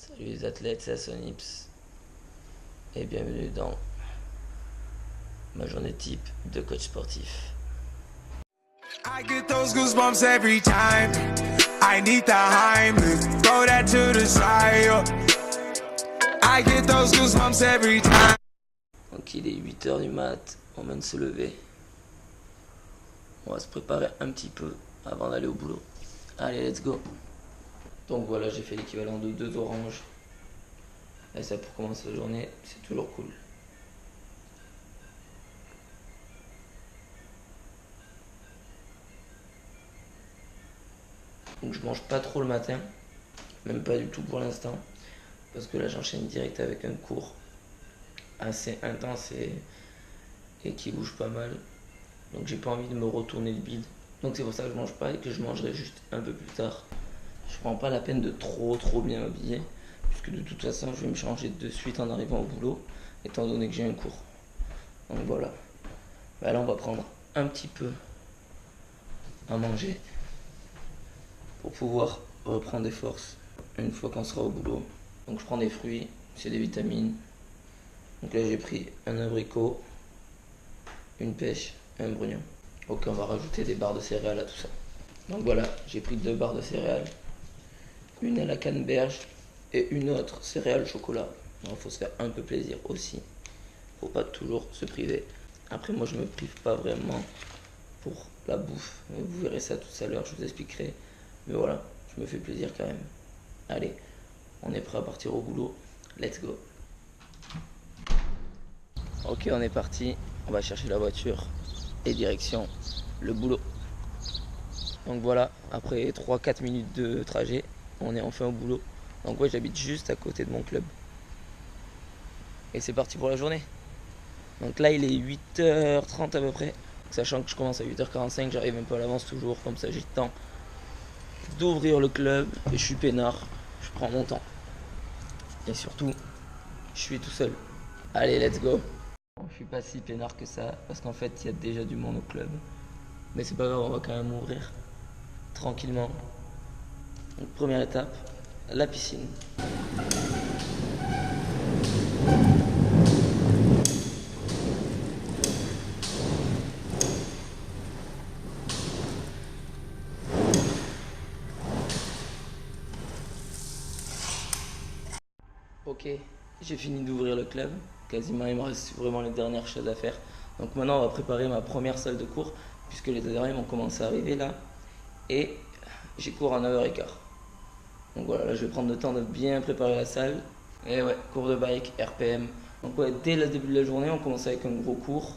Salut les athlètes, c'est Sonips et bienvenue dans ma journée type de coach sportif. I get those goosebumps every time. I need the Heimlich, throw that to the side. I get those goosebumps every time. Donc il est 8h du mat, on vient de se lever. On va se préparer un petit peu avant d'aller au boulot. Allez, let's go. Donc voilà, j'ai fait l'équivalent de 2 oranges. Et ça, pour commencer la journée, c'est toujours cool. Donc je mange pas trop le matin, même pas du tout pour l'instant, parce que là j'enchaîne direct avec un cours assez intense et qui bouge pas mal. Donc j'ai pas envie de me retourner le bide. Donc c'est pour ça que je mange pas et que je mangerai juste un peu plus tard. Je prends pas la peine de trop bien m'habiller, puisque de toute façon je vais me changer de suite en arrivant au boulot, étant donné que j'ai un cours. Donc voilà. Bah là on va prendre un petit peu à manger pour pouvoir reprendre des forces une fois qu'on sera au boulot. Donc je prends des fruits, c'est des vitamines. Donc là j'ai pris un abricot, une pêche et un brugnon. Ok, on va rajouter des barres de céréales à tout ça. Donc voilà, j'ai pris 2 barres de céréales, une à la canneberge et une autre céréales chocolat. Il faut se faire un peu plaisir aussi, faut pas toujours se priver. Après moi je me prive pas vraiment pour la bouffe, vous verrez ça tout à l'heure, je vous expliquerai. Mais voilà, je me fais plaisir quand même. Allez, on est prêt à partir au boulot. Let's go. Ok, on est parti. On va chercher la voiture et direction le boulot. Donc voilà, après 3-4 minutes de trajet, on est enfin au boulot. Donc ouais, j'habite juste à côté de mon club. Et c'est parti pour la journée. Donc là, il est 8h30 à peu près. Sachant que je commence à 8h45, j'arrive un peu à l'avance toujours, comme ça j'ai le temps d'ouvrir le club et je suis peinard, je prends mon temps. Et surtout, je suis tout seul. Allez, let's go. Je suis pas si peinard que ça, parce qu'en fait, il y a déjà du monde au club. Mais c'est pas grave, on va quand même ouvrir tranquillement. Donc, première étape, la piscine. Ok, j'ai fini d'ouvrir le club. Quasiment, il me reste vraiment les dernières choses à faire. Donc maintenant, on va préparer ma première salle de cours, puisque les adhérents vont commencer à arriver là. Et j'ai cours à 9h15. Donc voilà, là je vais prendre le temps de bien préparer la salle. Et ouais, cours de bike, RPM. Donc ouais, dès le début de la journée, on commence avec un gros cours.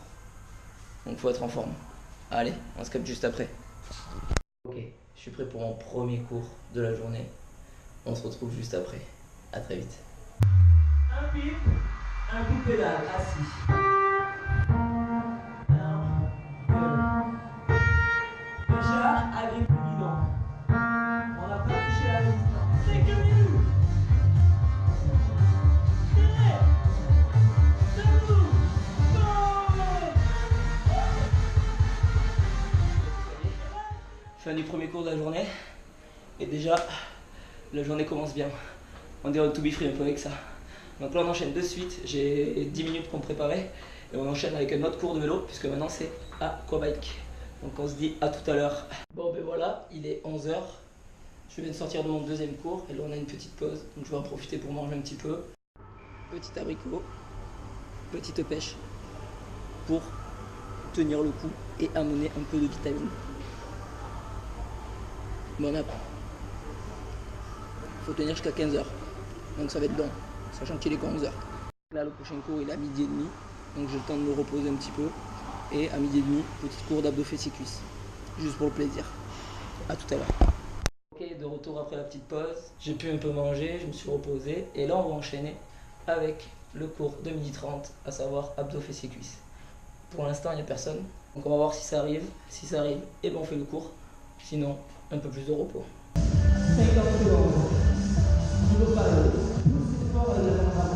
Donc faut être en forme. Allez, on se capte juste après. Ok, je suis prêt pour mon premier cours de la journée. On se retrouve juste après. À très vite. Un pip, un coup de pédale, assis. Déjà, avec le guidon. On n'a pas touché la résistance. 5 minutes. Fin du premier cours de la journée. Et déjà, la journée commence bien. On dirait to be free un peu avec ça. Donc là on enchaîne de suite, j'ai 10 minutes pour me préparer. Et on enchaîne avec un autre cours de vélo, puisque maintenant c'est aquabike. Donc on se dit à tout à l'heure. Bon ben voilà, il est 11h. Je viens de sortir de mon deuxième cours et là on a une petite pause. Donc je vais en profiter pour manger un petit peu. Petit abricot, petite pêche pour tenir le coup et amener un peu de vitamine. Bon après, faut tenir jusqu'à 15h. Donc ça va être long, sachant qu'il est qu'à 11h. Là le prochain cours il est à midi et demi. Donc j'ai le temps de me reposer un petit peu. Et à midi et demi, petit cours d'abdos fessiers cuisses. Juste pour le plaisir. A tout à l'heure. Ok, de retour après la petite pause. J'ai pu un peu manger, je me suis reposé. Et là on va enchaîner avec le cours de 12h30, à savoir abdos fessiers cuisses. Pour l'instant il n'y a personne. Donc on va voir si ça arrive. Si ça arrive, et ben on fait le cours. Sinon, un peu plus de repos. 50 secondes. Toujours pareil. C'est fort avec la caméra.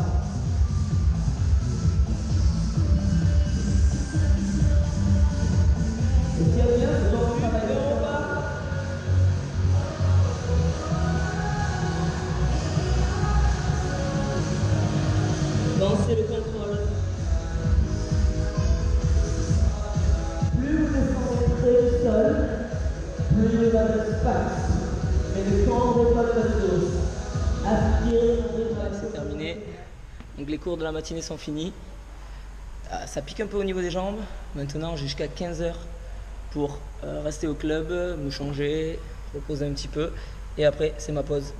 Et ce qui est bien, c'est qu'on travaille le combat. terminé. Donc les cours de la matinée sont finis. Ça pique un peu au niveau des jambes. Maintenant j'ai jusqu'à 15h pour rester au club, me changer, reposer un petit peu. Et après c'est ma pause.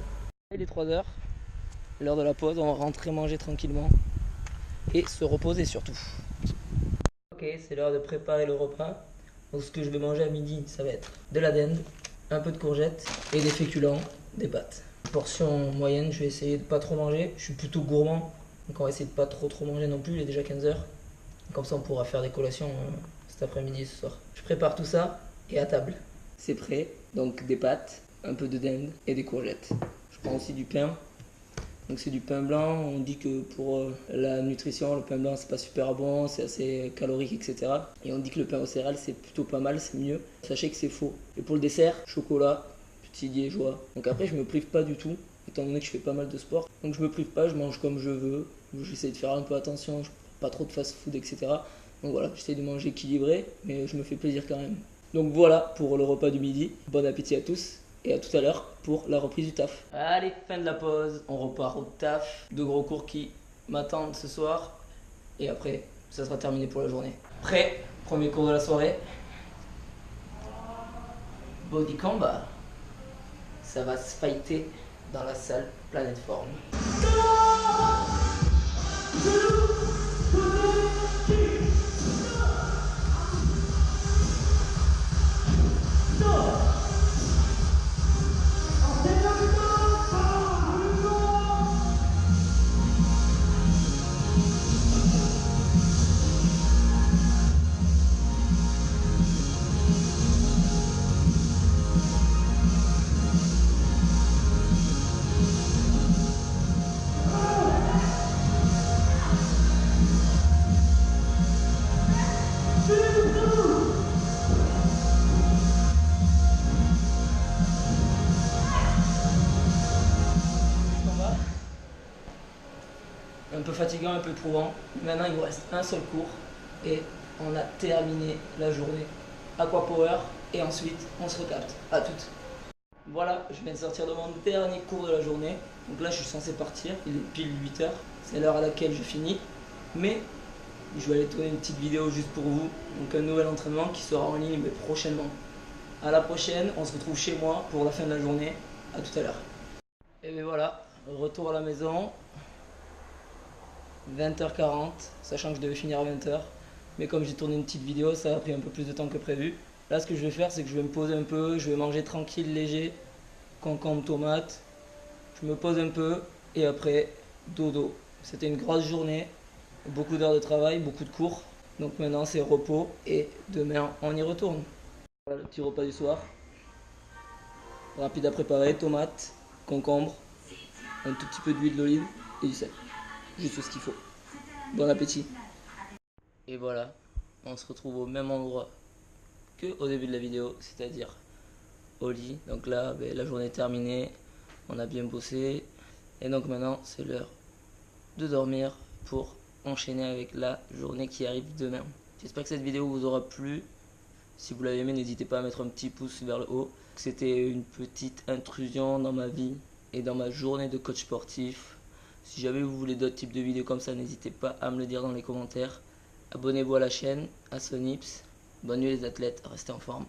Il est 3h, l'heure de la pause, on va rentrer manger tranquillement. Et se reposer surtout. Ok, c'est l'heure de préparer le repas. Donc ce que je vais manger à midi, ça va être de la dinde, un peu de courgettes et des féculents, des pâtes. Portion moyenne, je vais essayer de pas trop manger. Je suis plutôt gourmand, donc on va essayer de pas trop manger non plus. Il est déjà 15h. Comme ça on pourra faire des collations cet après-midi et ce soir. Je prépare tout ça et à table. C'est prêt, donc des pâtes, un peu de dinde et des courgettes. Je prends aussi du pain. Donc c'est du pain blanc, on dit que pour la nutrition, le pain blanc c'est pas super bon, c'est assez calorique, etc. Et on dit que le pain aux céréales c'est plutôt pas mal, c'est mieux. Sachez que c'est faux. Et pour le dessert, chocolat, petit liégeois. Donc après je me prive pas du tout, étant donné que je fais pas mal de sport. Donc je me prive pas, je mange comme je veux. J'essaie de faire un peu attention, je prends pas trop de fast-food, etc. Donc voilà, j'essaie de manger équilibré, mais je me fais plaisir quand même. Donc voilà pour le repas du midi. Bon appétit à tous. Et à tout à l'heure pour la reprise du taf. Allez, fin de la pause, on repart au taf. 2 gros cours qui m'attendent ce soir. Et après, ça sera terminé pour la journée. Prêt, premier cours de la soirée. Body combat. Ça va se fighter dans la salle Planète Forme. Un peu fatigant, un peu éprouvant. Maintenant, il nous reste un seul cours et on a terminé la journée. Aqua Power et ensuite on se recapte. À toutes. Voilà, je viens de sortir de mon dernier cours de la journée. Donc là, je suis censé partir. Il est pile 8h. C'est l'heure à laquelle je finis. Mais je vais aller tourner une petite vidéo juste pour vous. Donc un nouvel entraînement qui sera en ligne mais prochainement. À la prochaine, on se retrouve chez moi pour la fin de la journée. À tout à l'heure. Et bien voilà, retour à la maison. 20h40, sachant que je devais finir à 20h. Mais comme j'ai tourné une petite vidéo, ça a pris un peu plus de temps que prévu. Là, ce que je vais faire, c'est que je vais me poser un peu, je vais manger tranquille, léger, concombre, tomate. Je me pose un peu et après, dodo. C'était une grosse journée, beaucoup d'heures de travail, beaucoup de cours. Donc maintenant, c'est repos et demain, on y retourne. Voilà le petit repas du soir. Rapide à préparer, tomate, concombre, un tout petit peu d'huile d'olive et du sel. Juste ce qu'il faut. Bon appétit. Et voilà, on se retrouve au même endroit que au début de la vidéo, c'est-à-dire au lit. Donc là, la journée est terminée, on a bien bossé. Et donc maintenant, c'est l'heure de dormir pour enchaîner avec la journée qui arrive demain. J'espère que cette vidéo vous aura plu. Si vous l'avez aimé, n'hésitez pas à mettre un petit pouce vers le haut. C'était une petite intrusion dans ma vie et dans ma journée de coach sportif. Si jamais vous voulez d'autres types de vidéos comme ça, n'hésitez pas à me le dire dans les commentaires. Abonnez-vous à la chaîne, à Sonips. Bonne nuit les athlètes, restez en forme.